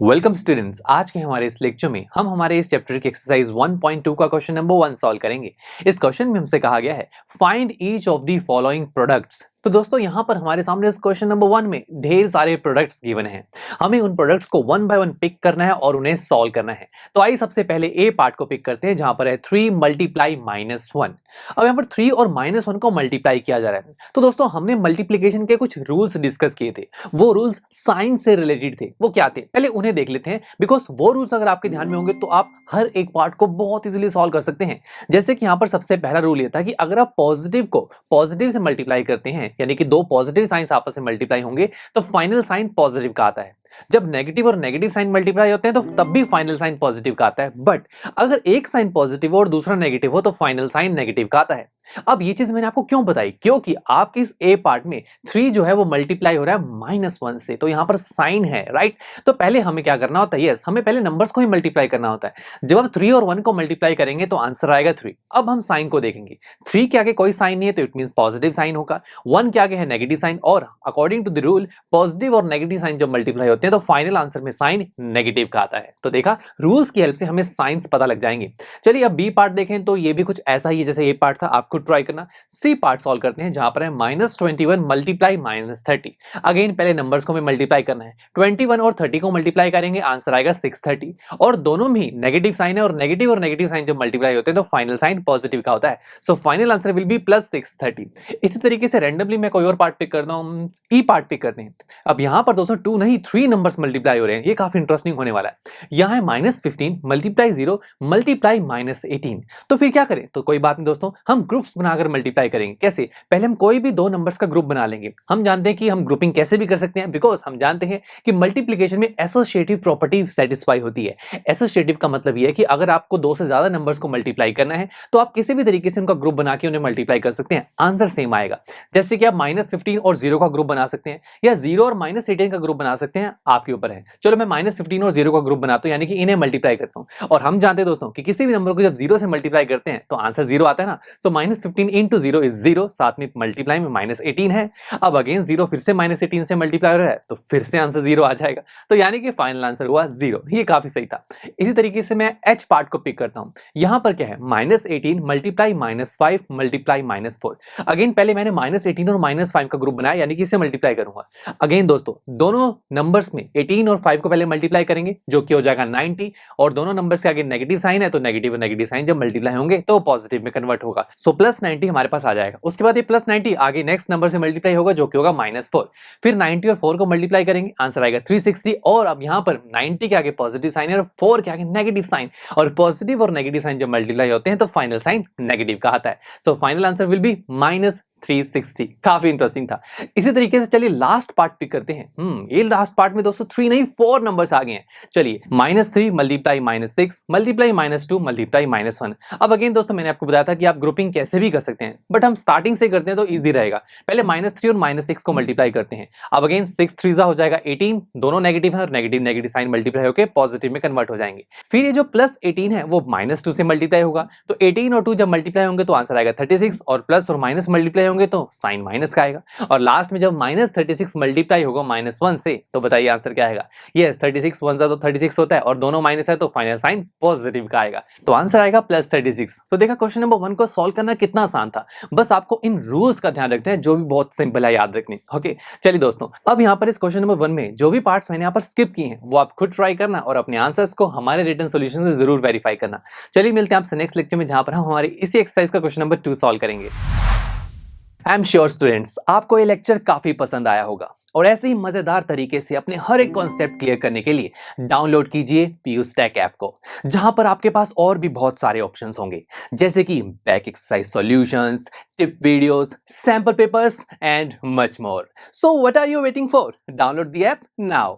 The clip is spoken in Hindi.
Welcome students. आज के हमारे इस लेक्चर में हम हमारे इस चैप्टर की एक्सरसाइज 1.2 का क्वेश्चन नंबर 1 सॉल्व करेंगे। इस क्वेश्चन में हमसे कहा गया है find each of the following products. तो दोस्तों यहाँ पर हमारे सामने इस क्वेश्चन नंबर 1 में ढेर सारे प्रोडक्ट्स गिवन हैं। हमें उन प्रोडक्ट्स को वन बाय वन पिक करना है और उन्हें सॉल्व करना है। तो आइए सबसे पहले ए पार्ट को पिक करते हैं जहां पर है 3 मल्टीप्लाई -1। अब यहाँ पर 3 और -1 को मल्टीप्लाई किया जा रहा है। तो दोस्तों हमने मल्टीप्लीकेशन के कुछ रूल्स डिस्कस किए थे। वो रूल्स साइन से रिलेटेड थे। वो क्या थे पहले उन्हें देख लेते हैं, बिकॉज वो रूल्स अगर आपके ध्यान में होंगे तो आप हर एक पार्ट को बहुत इजीली सॉल्व कर सकते हैं। जैसे कि यहाँ पर सबसे पहला रूल ये था कि अगर आप पॉजिटिव को पॉजिटिव से मल्टीप्लाई करते हैं, यानी कि दो पॉजिटिव साइंस आपस में मल्टीप्लाई होंगे तो फाइनल साइन पॉजिटिव का आता है। जब नेगेटिव और नेगेटिव साइन मल्टीप्लाई होते हैं तो तब भी फाइनल साइन पॉजिटिव का आता है। बट अगर एक साइन पॉजिटिव हो और दूसरा नेगेटिव हो तो फाइनल साइन नेगेटिव का आता है। अब ये चीज मैंने आपको क्यों बताई, क्योंकि आपके इस ए पार्ट में 3 जो है वो मल्टीप्लाई हो रहा है -1 से, तो यहां पर साइन है, राइट। तो पहले हमें क्या करना होता है, यस हमें पहले नंबर्स को ही मल्टीप्लाई करना होता है। जब आप 3 और 1 को मल्टीप्लाई करेंगे तो आंसर आएगा 3। अब हम साइन को देखेंगे। 3 के आगे कोई साइन नहीं है तो इट मींस पॉजिटिव साइन होगा। 1 के आगे है नेगेटिव साइन, और according to the rule positive और नेगेटिव साइन जब मल्टीप्लाई होते हैं तो फाइनल आंसर में साइन नेगेटिव का आता है। तो देखा, रूल्स की हेल्प से हमें साइंस पता लग जाएंगे। चलिए अब बी पार्ट देखें तो ये भी कुछ ऐसा ही है जैसे ए पार्ट था, आप खुद ट्राई करना। सी पार्ट सॉल्व करते हैं जहां पर है -21 मल्टीप्लाई -30। अगेन पहले नंबर्स को हमें मल्टीप्लाई करना है। 21 और 30 को मल्टीप्लाई करेंगे, आंसर आएगा 630। और दोनों में नेगेटिव साइन है, और नेगेटिव साइन जब मल्टीप्लाई होते हैं तो फाइनल साइन पॉजिटिव का होता है। So final answer will be +630। इसी तरीके से रैंडमली मैं कोई और पार्ट पिक करता हूं, ई पार्ट पिक करते हैं। अब यहां पर दोस्तों 2 नहीं 3 नंबर्स मल्टीप्लाई हो रहे हैं। ये काफी इंटरेस्टिंग होने वाला है। यहां है -15 मल्टीप्लाई 0 मल्टीप्लाई -18। तो फिर क्या करें, तो कोई बात नहीं दोस्तों, हम ग्रुप्स बनाकर मल्टीप्लाई करेंगे। कैसे, पहले हम कोई भी दो नंबर्स का ग्रुप बना लेंगे। हम जानते हैं कि हम ग्रुपिंग कैसे भी कर सकते हैं, बिकॉज हम जानते हैं कि मल्टीप्लिकेशन में एसोसिएटिव प्रॉपर्टी सेटिस्फाई होती है। एसोसिएटिव का मतलब यह है कि अगर आपको 2 से ज्यादा नंबर्स को मल्टीप्लाई करना है तो आप किसी भी तरीके से उनका ग्रुप बना के उन्हें मल्टीप्लाई कर सकते हैं, आंसर सेम आएगा। जैसे कि आप -15 और 0 का ग्रुप बना सकते हैं, या 0 और -18 का ग्रुप बना सकते हैं, आपके ऊपर है। चलो मैं -15 और 0 का ग्रुप बनाता हूं, यानी कि इन्हें मल्टीप्लाई करता हूं। और हम जानते हैं दोस्तों कि किसी भी नंबर को जब 0 से मल्टीप्लाई करते हैं तो आंसर 0 आता है ना। सो -15 इंटू 0 इज 0, साथ में मल्टीप्लाई में -18 है। अब अगेन 0 फिर से -18 से मल्टीप्लाई हो रहा है तो फिर से आंसर 0 आ जाएगा। तो यानी कि फाइनल आंसर हुआ 0। ये काफी सही था। इसी तरीके से मैं एच पार्ट को पिक करता हूं। यहां पर क्या है, -18 मल्टीप्लाई -5 मल्टीप्लाई -4। अगेन पहले मैंने -18 और -5 का ग्रुप बनाया, यानी कि इसे मल्टीप्लाई करूंगा। अगेन दोस्तों दोनों नंबर्स में 18 और 5 को पहले मल्टीप्लाई करेंगे जो कि हो जाएगा 90, और दोनों नंबर्स के आगे नेगेटिव साइन है तो नेगेटिव और नेगेटिव साइन जब मल्टीप्लाई होंगे तो पॉजिटिव में कन्वर्ट होगा। सो +90 हमारे पास आ जाएगा। उसके बाद ये +90 आगे नेक्स्ट नंबर से मल्टीप्लाई होगा जो कि होगा -4। फिर 90 और 4 को मल्टीप्लाई करेंगे, आंसर आएगा 360। और अब यहां पर 90 के आगे पॉजिटिव साइन है और 4 के आगे नेगेटिव साइन, और पॉजिटिव और नेगेटिव साइन जब मल्टीप्लाई होते हैं तो फाइनल साइन नेगेटिव का आता है। So final answer will be -360। काफी इंटरेस्टिंग था। इसी तरीके से चलिए लास्ट पार्ट पिक करते हैं। ये लास्ट पार्ट में दोस्तों 3 नहीं 4 नंबर्स आ गए हैं। चलिए -3 मल्टीप्लाई -6 मल्टीप्लाई -2 मल्टीप्लाई -1। अब अगेन दोस्तों मैंने आपको बताया था कि आप ग्रुपिंग कैसे भी कर सकते हैं, बट हम स्टार्टिंग से करते हैं तो इजी रहेगा। पहले -3 और -6 को मल्टीप्लाई करते हैं। अब अगेन 6 3 हो जाएगा 18, दोनों नेगेटिव है और नेगेटिव नेगेटिव साइन मल्टीप्लाई होकर पॉजिटिव में कन्वर्ट हो जाएंगे। फिर ये जो +18 है वो -2 से मल्टीप्लाई होगा, तो 18 और 2 जब मल्टीप्लाई होंगे तो आंसर आएगा 36, और प्लस और माइनस मल्टीप्लाई होंगे तो साइन माइनस का आएगा। और लास्ट में जब -36 मल्टीप्लाई होगा -1 से, तो बताइए आंसर क्या आएगा। यस 36 1 तो 36 होता है, और दोनों माइनस है तो फाइनल साइन पॉजिटिव का आएगा, तो आंसर आएगा +36। तो देखा क्वेश्चन नंबर 1 को सॉल्व करना कितना आसान था। बस आपको इन रूल्स का ध्यान रखते हैं जो भी बहुत सिंपल है याद रखने। ओके चलिए दोस्तों, अब यहाँ पर इस क्वेश्चन नंबर 1 में जो भी पार्ट्स मैंने यहाँ पर स्किप किए हैं वो आप खुद ट्राई करना और अपने आंसर्स को हमारे रिटन सॉल्यूशन से जरूर वेरीफाई करना। चलिए मिलते हैं आपसे नेक्स्ट लेक्चर में जहां पर हम हमारे इसी एक्सरसाइज का क्वेश्चन नंबर 2 सॉल्व करेंगे। आई एम श्योर स्टूडेंट्स आपको ये लेक्चर काफी पसंद आया होगा, और ऐसे ही मजेदार तरीके से अपने हर एक कॉन्सेप्ट क्लियर करने के लिए डाउनलोड कीजिए PU Stack ऐप को, जहां पर आपके पास और भी बहुत सारे ऑप्शंस होंगे, जैसे कि back exercise solutions, tip videos, sample papers and much more. So what are you waiting for? Download the app now.